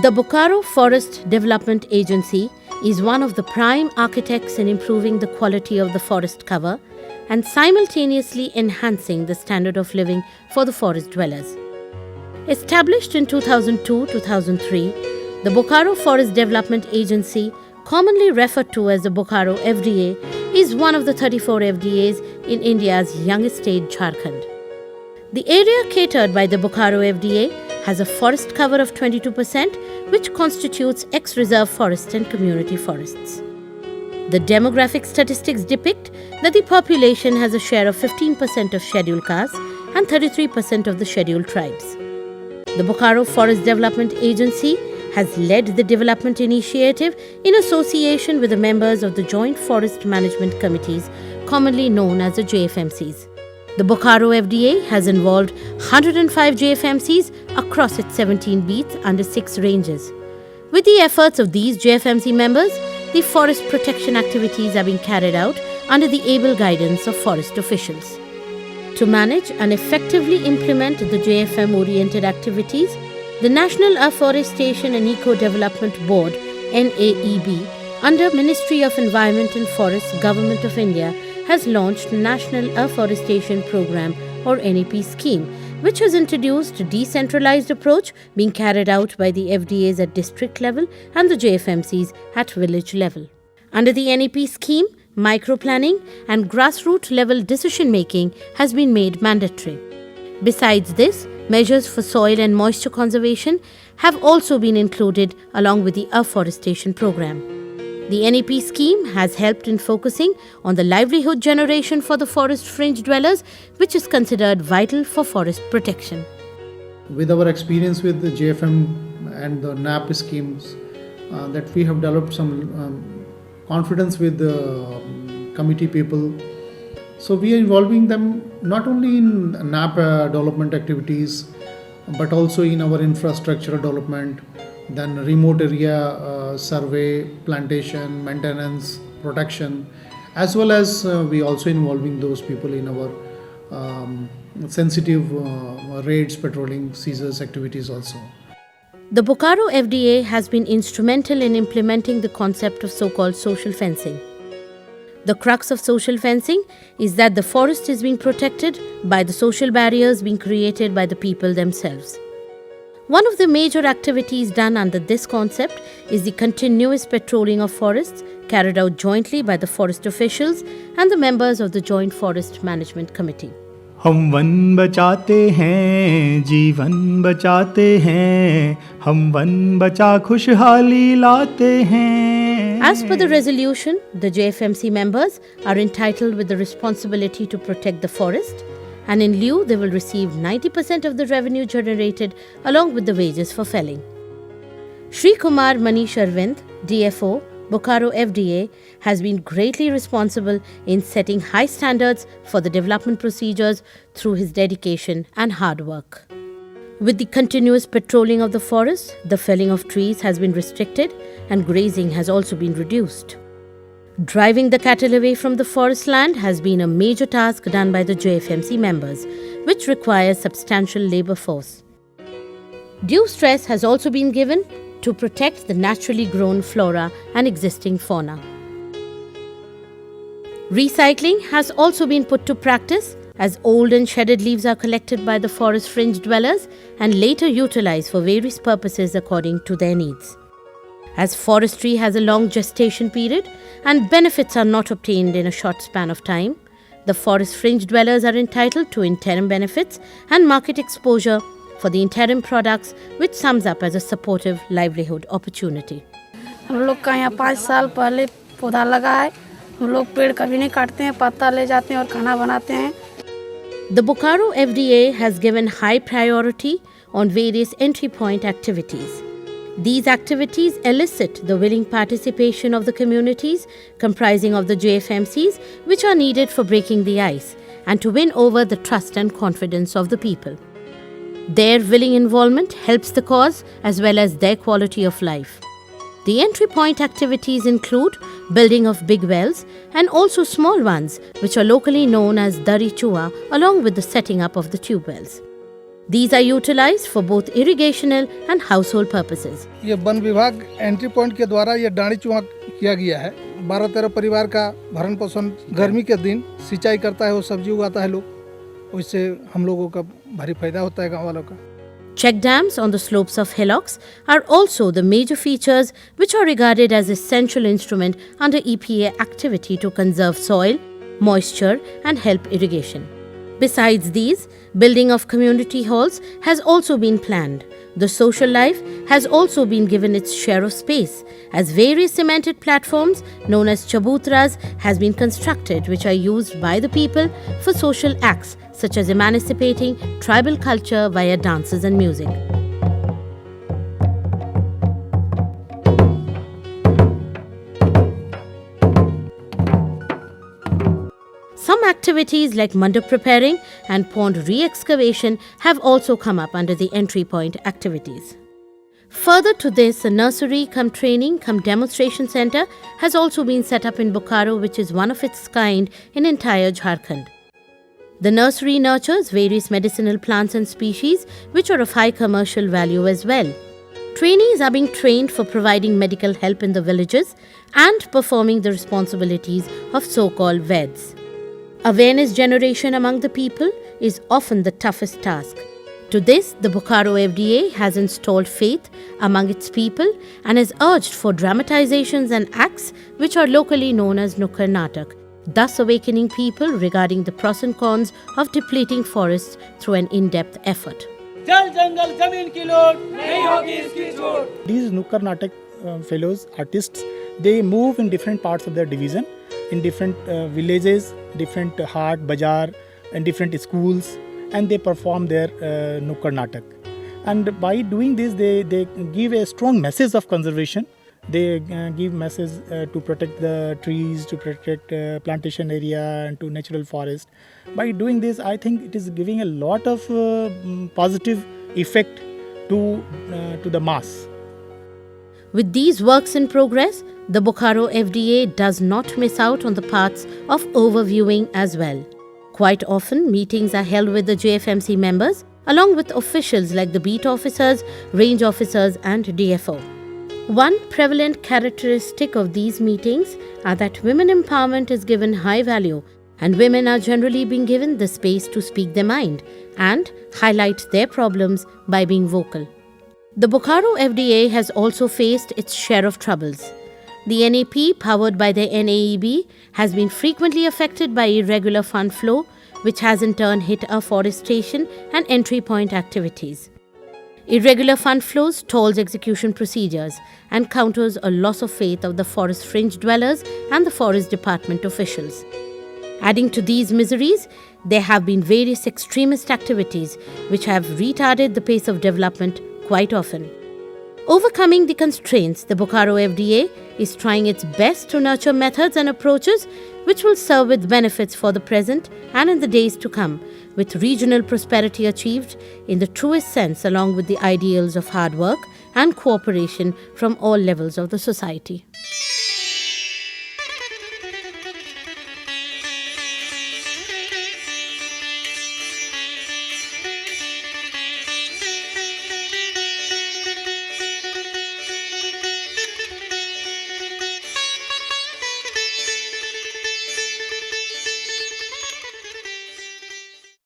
The Bokaro Forest Development Agency is one of the prime architects in improving the quality of the forest cover and simultaneously enhancing the standard of living for the forest dwellers. Established in 2002-2003, the Bokaro Forest Development Agency, commonly referred to as the Bokaro FDA, is one of the 34 FDAs in India's youngest state, Jharkhand. The area catered by the Bokaro FDA has a forest cover of 22%, which constitutes ex-reserve forests and community forests. The demographic statistics depict that the population has a share of 15% of scheduled castes and 33% of the scheduled tribes. The Bokaro Forest Development Agency has led the development initiative in association with the members of the Joint Forest Management Committees, commonly known as the JFMCs. The Bokaro FDA has involved 105 JFMCs across its 17 beats under 6 ranges. With the efforts of these JFMC members, the forest protection activities are being carried out under the able guidance of forest officials. To manage and effectively implement the JFM-oriented activities, the National Afforestation and Eco-Development Board, NAEB, under Ministry of Environment and Forests, Government of India, has launched National Afforestation Program or NAP scheme, which has introduced a decentralized approach being carried out by the FDAs at district level and the JFMCs at village level. Under the NAP scheme, micro-planning and grassroots level decision-making has been made mandatory. Besides this, measures for soil and moisture conservation have also been included along with the afforestation program. The NAP scheme has helped in focusing on the livelihood generation for the forest fringe dwellers, which is considered vital for forest protection. With our experience with the JFM and the NAP schemes, that we have developed some confidence with the committee people. So we are involving them not only in NAP development activities, but also in our infrastructure development, then remote area survey, plantation, maintenance, protection, as well as we also involving those people in our sensitive raids, patrolling, seizures activities also. The Bokaro FDA has been instrumental in implementing the concept of so-called social fencing. The crux of social fencing is that the forest is being protected by the social barriers being created by the people themselves. One of the major activities done under this concept is the continuous patrolling of forests carried out jointly by the forest officials and the members of the Joint Forest Management Committee. हम one बचाते हैं, जीवन बचाते हैं, हम one बचा खुशहाली लाते हैं. As per the resolution, the JFMC members are entitled with the responsibility to protect the forest, and in lieu they will receive 90% of the revenue generated along with the wages for felling. Shri Kumar Manish Arvind, DFO, Bokaro FDA, has been greatly responsible in setting high standards for the development procedures through his dedication and hard work. With the continuous patrolling of the forest, the felling of trees has been restricted and grazing has also been reduced. Driving the cattle away from the forest land has been a major task done by the JFMC members, which requires substantial labor force. Due stress has also been given to protect the naturally grown flora and existing fauna. Recycling has also been put to practice as old and shredded leaves are collected by the forest fringe dwellers and later utilized for various purposes according to their needs. As forestry has a long gestation period and benefits are not obtained in a short span of time, the forest fringe dwellers are entitled to interim benefits and market exposure for the interim products, which sums up as a supportive livelihood opportunity. हम लोग का यहाँ 5 साल पहले पौधा लगा है. हम लोग पेड़ कभी नहीं काटते हैं, पत्ता ले जाते हैं और खाना बनाते हैं. The Bokaro FDA has given high priority on various entry point activities. These activities elicit the willing participation of the communities comprising of the JFMCs, which are needed for breaking the ice and to win over the trust and confidence of the people. Their willing involvement helps the cause as well as their quality of life. The entry point activities include building of big wells and also small ones, which are locally known as Dari Chua, along with the setting up of the tube wells. These are utilized for both irrigational and household purposes. ये one विभाग entry point के द्वारा ये डांडी चुहा किया गया है। 12-13 परिवार का भरण पोषण गर्मी के दिन सिंचाई करता है, वो सब्जी उगाता है लोग, उससे हम लोगों का भारी फायदा होता है गाँव वालों का। Check dams on the slopes of hillocks are also the major features which are regarded as essential instrument under EPA activity to conserve soil, moisture and help irrigation. Besides these, building of community halls has also been planned. The social life has also been given its share of space, as various cemented platforms known as chabutras has been constructed, which are used by the people for social acts such as emancipating tribal culture via dances and music. Some activities like mandap preparing and pond re-excavation have also come up under the entry point activities. Further to this, a nursery cum training cum demonstration center has also been set up in Bokaro, which is one of its kind in entire Jharkhand. The nursery nurtures various medicinal plants and species which are of high commercial value as well. Trainees are being trained for providing medical help in the villages and performing the responsibilities of so-called veds. Awareness generation among the people is often the toughest task. To this, the Bokaro FDA has installed faith among its people and has urged for dramatizations and acts which are locally known as Nukkar Natak, thus awakening people regarding the pros and cons of depleting forests through an in-depth effort. These Nukkar Natak fellows, artists, they move in different parts of their division, in different villages, different haat, bazaar, and different schools, and they perform their Nukkar Natak. And by doing this, they give a strong message of conservation. They give message to protect the trees, to protect plantation area and to natural forest. By doing this, I think it is giving a lot of positive effect to the mass. With these works in progress, the Bokaro FDA does not miss out on the paths of overviewing as well. Quite often, meetings are held with the JFMC members, along with officials like the beat officers, range officers and DFO. One prevalent characteristic of these meetings are that women empowerment is given high value and women are generally being given the space to speak their mind and highlight their problems by being vocal. The Bokaro FDA has also faced its share of troubles. The NAP, powered by the NAEB, has been frequently affected by irregular fund flow, which has in turn hit afforestation and entry point activities. Irregular fund flows stalls execution procedures and counters a loss of faith of the forest fringe dwellers and the forest department officials. Adding to these miseries, there have been various extremist activities which have retarded the pace of development quite often. Overcoming the constraints, the Bokaro FDA is trying its best to nurture methods and approaches which will serve with benefits for the present and in the days to come, with regional prosperity achieved in the truest sense along with the ideals of hard work and cooperation from all levels of the society.